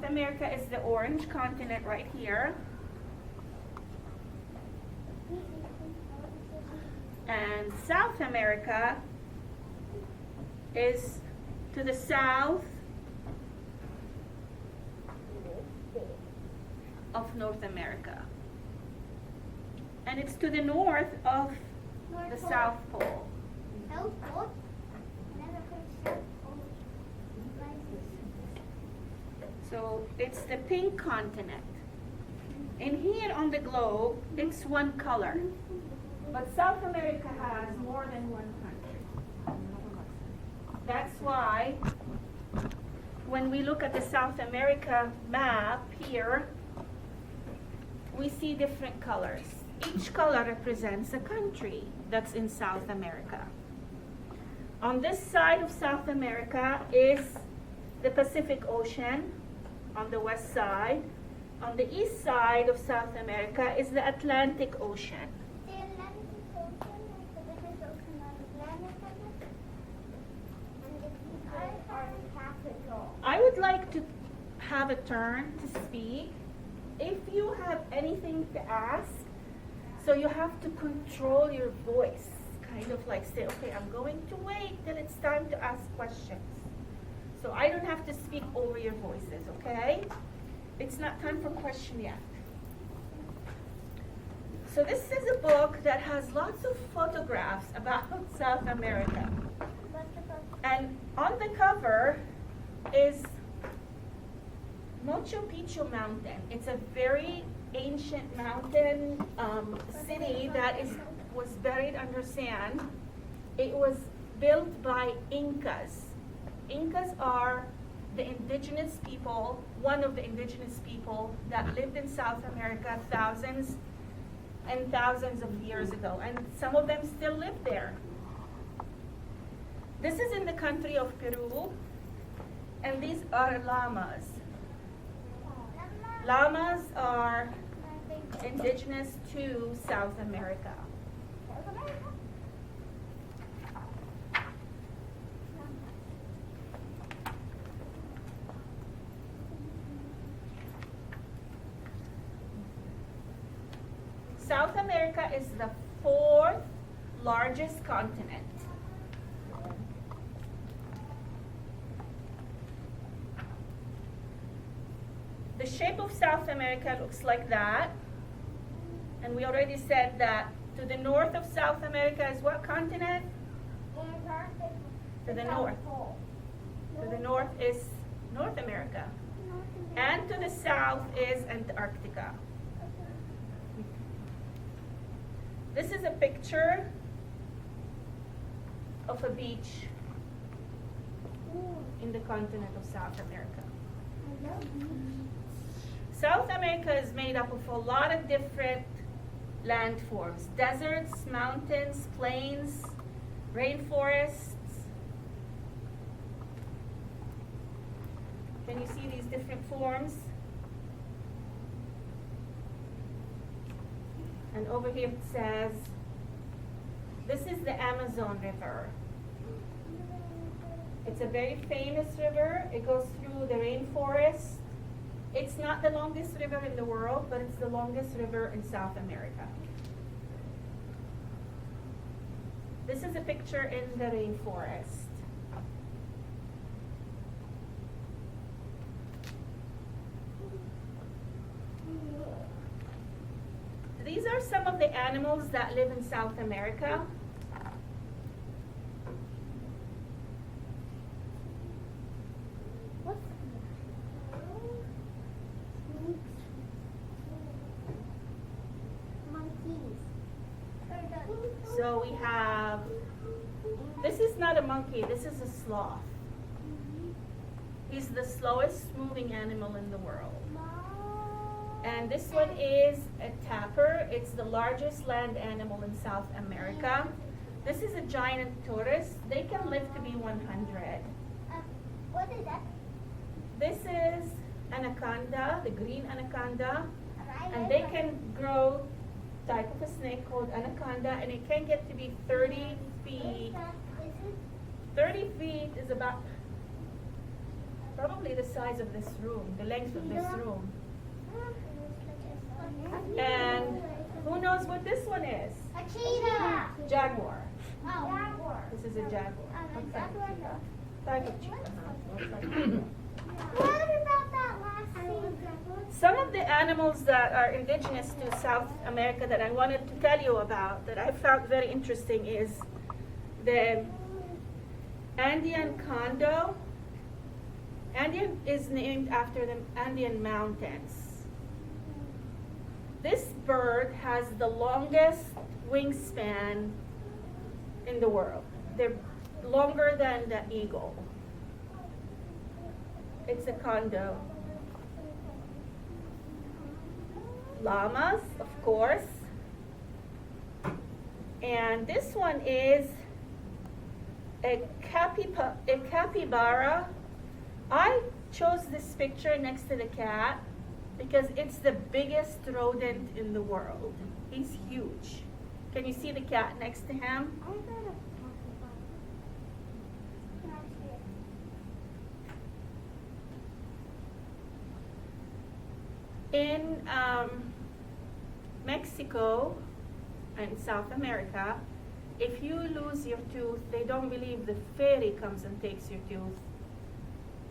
America is the orange continent right here. And South America is to the south of North America. And it's to the north of the South Pole. So it's the pink continent. And here on the globe, it's one color. But South America has more than one country. That's why when we look at the South America map here, we see different colors. Each color represents a country that's in South America. On this side of South America is the Pacific Ocean on the west side. On the east side of South America is the Atlantic Ocean. I would like to have a turn to speak. If you have anything to ask, so you have to control your voice. Kind of like say, okay, I'm going to wait till it's time to ask questions. So I don't have to speak over your voices, okay? It's not time for question yet. So this is a book that has lots of photographs about South America. And on the cover is Machu Picchu Mountain. It's a very ancient mountain city that was buried under sand. It was built by Incas. Incas are the indigenous people, one of the indigenous people that lived in South America thousands and thousands of years ago. And some of them still live there. This is in the country of Peru. And these are llamas. Llamas are indigenous to South America. South America is the fourth largest continent. The shape of South America looks like that. And we already said that to the north of South America is what continent? To the north. To the north is North America. And to the south is Antarctica. This is a picture of a beach in the continent of South America. South America is made up of a lot of different landforms. Deserts, mountains, plains, rainforests. Can you see these different forms? And over here it says, this is the Amazon River. It's a very famous river. It goes through the rainforest. It's not the longest river in the world, but it's the longest river in South America. This is a picture in the rainforest. These are some of the animals that live in South America. So we have, this is not a monkey, this is a sloth. He's the slowest moving animal in the world. And this one is a tapir. It's the largest land animal in South America. This is a giant tortoise. They can live to be 100. What is that? This is anaconda, the green anaconda. And they can grow type of a snake called anaconda, and it can get to be 30 feet. 30 feet is about probably the size of this room, the length of this room. And who knows what this one is? A cheetah. Jaguar. Oh. Jaguar. This is a jaguar. What type of cheetah? Type of cheetah, huh? Looks like cheetah. What about that last scene? Some of the animals that are indigenous to South America that I wanted to tell you about that I found very interesting is the Andean condor. Andean is named after the Andean mountains. This bird has the longest wingspan in the world. They're longer than the eagle. It's a condor. Llamas, of course. And this one is a capybara. I chose this picture next to the cat because it's the biggest rodent in the world. He's huge. Can you see the cat next to him? In Mexico and South America, if you lose your tooth, they don't believe the fairy comes and takes your tooth.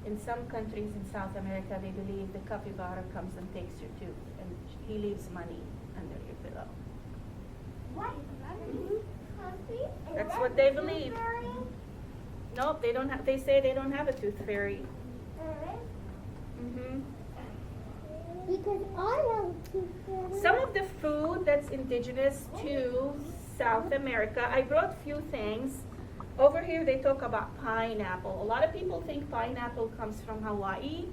In some countries in South America, they believe the capybara comes and takes your tooth, and he leaves money under your pillow. What? That's what they believe. Nope, they don't have. They say they don't have a tooth fairy. Mm-hmm. Because I have tooth fairy. Some of the food that's indigenous to South America, I brought few things. Over here they talk about pineapple. A lot of people think pineapple comes from Hawaii.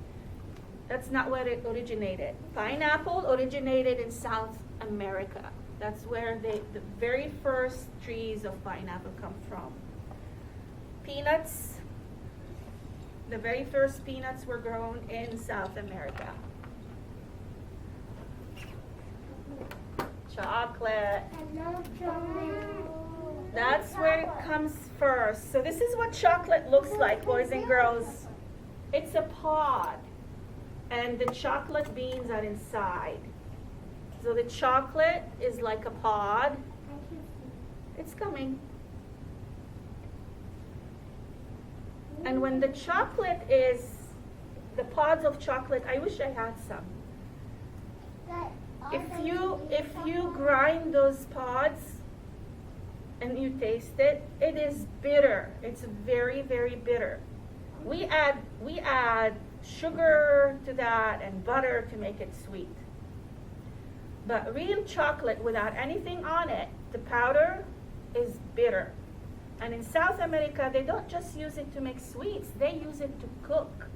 That's not where it originated. Pineapple originated in South America. That's where the very first trees of pineapple come from. Peanuts, the very first peanuts were grown in South America. Chocolate. I love chocolate. That's where it comes first. So this is what chocolate looks like, boys and girls. It's a pod, and the chocolate beans are inside. So the chocolate is like a pod. It's coming. And when the chocolate is, the pods of chocolate, I wish I had some. If you grind those pods and you taste it, it is bitter. It's very, very bitter. We add sugar to that and butter to make it sweet. But real chocolate without anything on it, the powder is bitter. And in South America, they don't just use it to make sweets, they use it to cook.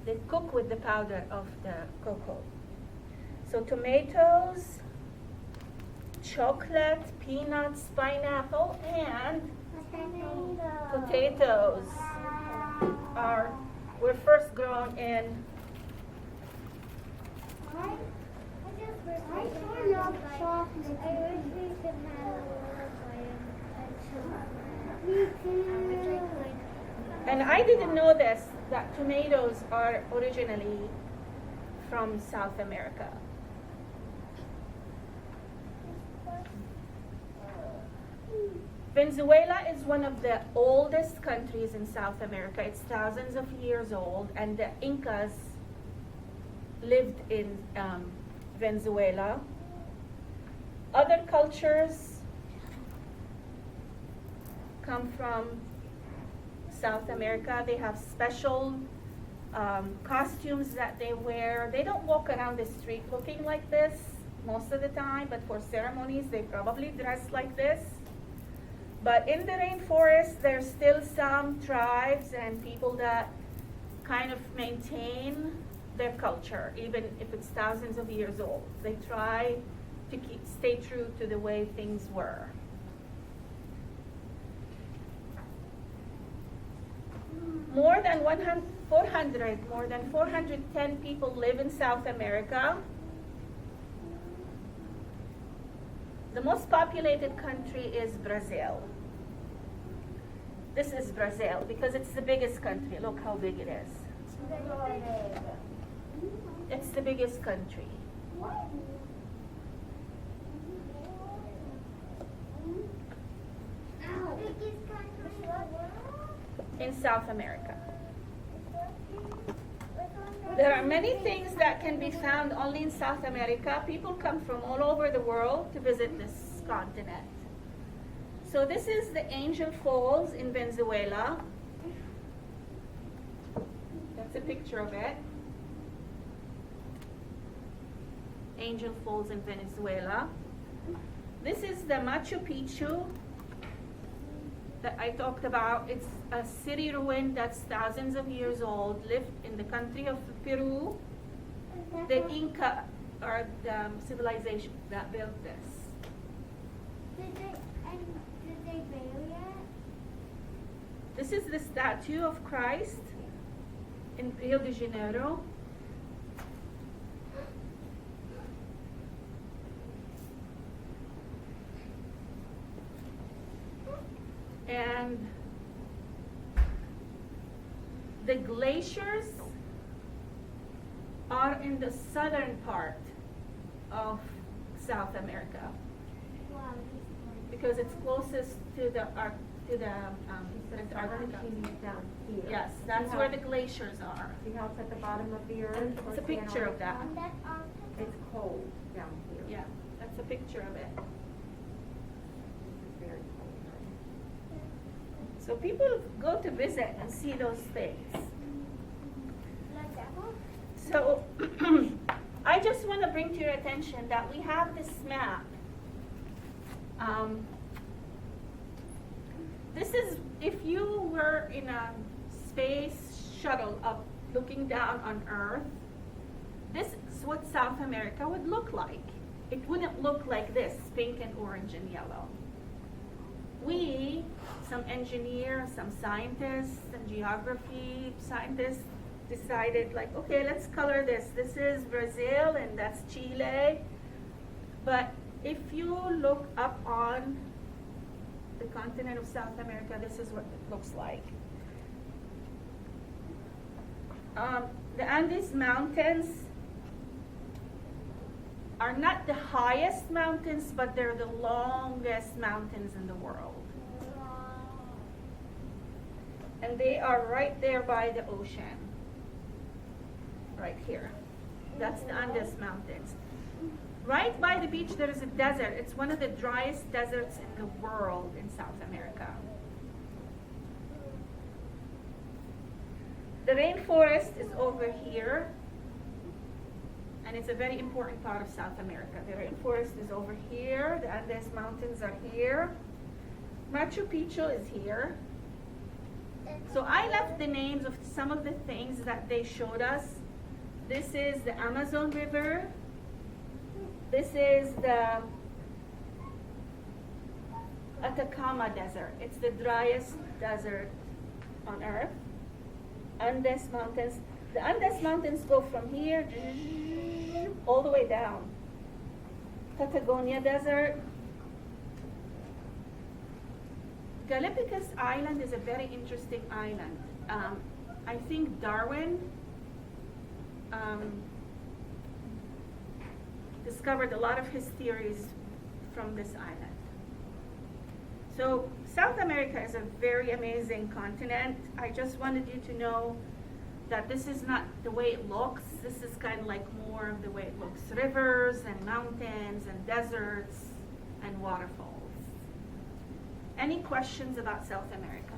They cook with the powder of the cocoa. So tomatoes, chocolate, peanuts, pineapple, and potatoes were first grown in. I love chocolate. I wish we could have a chocolate. Me too. And I didn't know this, that tomatoes are originally from South America. Venezuela is one of the oldest countries in South America. It's thousands of years old, and the Incas lived in Venezuela. Other cultures come from South America. They have special costumes that they wear. They don't walk around the street looking like this most of the time, but for ceremonies they probably dress like this. But in the rainforest, there's still some tribes and people that kind of maintain their culture, even if it's thousands of years old. They try to stay true to the way things were. More than 410 people live in South America. The most populated country is Brazil. This is Brazil because it's the biggest country. Look how big it is. It's the biggest country. Biggest country in the world? In South America. There are many things that can be found only in South America. People come from all over the world to visit this continent. So this is the Angel Falls in Venezuela. That's a picture of it. Angel Falls in Venezuela. This is the Machu Picchu that I talked about. It's a city ruin that's thousands of years old, lived in the country of Peru. The Inca are the civilization that built this. Did they bury it? This is the statue of Christ in Rio de Janeiro. And the glaciers are in the southern part of South America Wow. because it's closest to the Antarctica. Down here. Yes, that's where the glaciers are. See how it's at the bottom of the earth? It's a towards picture of that. And that's Antarctica. It's cold down here. Yeah, that's a picture of it. It's very cold. So people go to visit and see those things. Like that one? So I just want to bring to your attention that we have this map. This is if you were in a space shuttle up looking down on Earth, this is what South America would look like. It wouldn't look like this, pink and orange and yellow. We, some engineers, some scientists, and geography scientists decided like, okay, let's color this. This is Brazil and that's Chile. But if you look up on the continent of South America, this is what it looks like. The Andes Mountains are not the highest mountains, but they're the longest mountains in the world. And they are right there by the ocean. Right here. That's the Andes Mountains. Right by the beach there is a desert. It's one of the driest deserts in the world in South America. The rainforest is over here. And it's a very important part of South America. The rainforest is over here. The Andes Mountains are here. Machu Picchu is here. So I left the names of some of the things that they showed us. This is the Amazon River. This is the Atacama Desert. It's the driest desert on Earth. Andes Mountains. The Andes Mountains go from here all the way down. Patagonia Desert. Galapagos Island is a very interesting island. I think Darwin discovered a lot of his theories from this island. So South America is a very amazing continent. I just wanted you to know that this is not the way it looks. This is kind of like more of the way it looks. Rivers and mountains and deserts and waterfalls. Any questions about South America?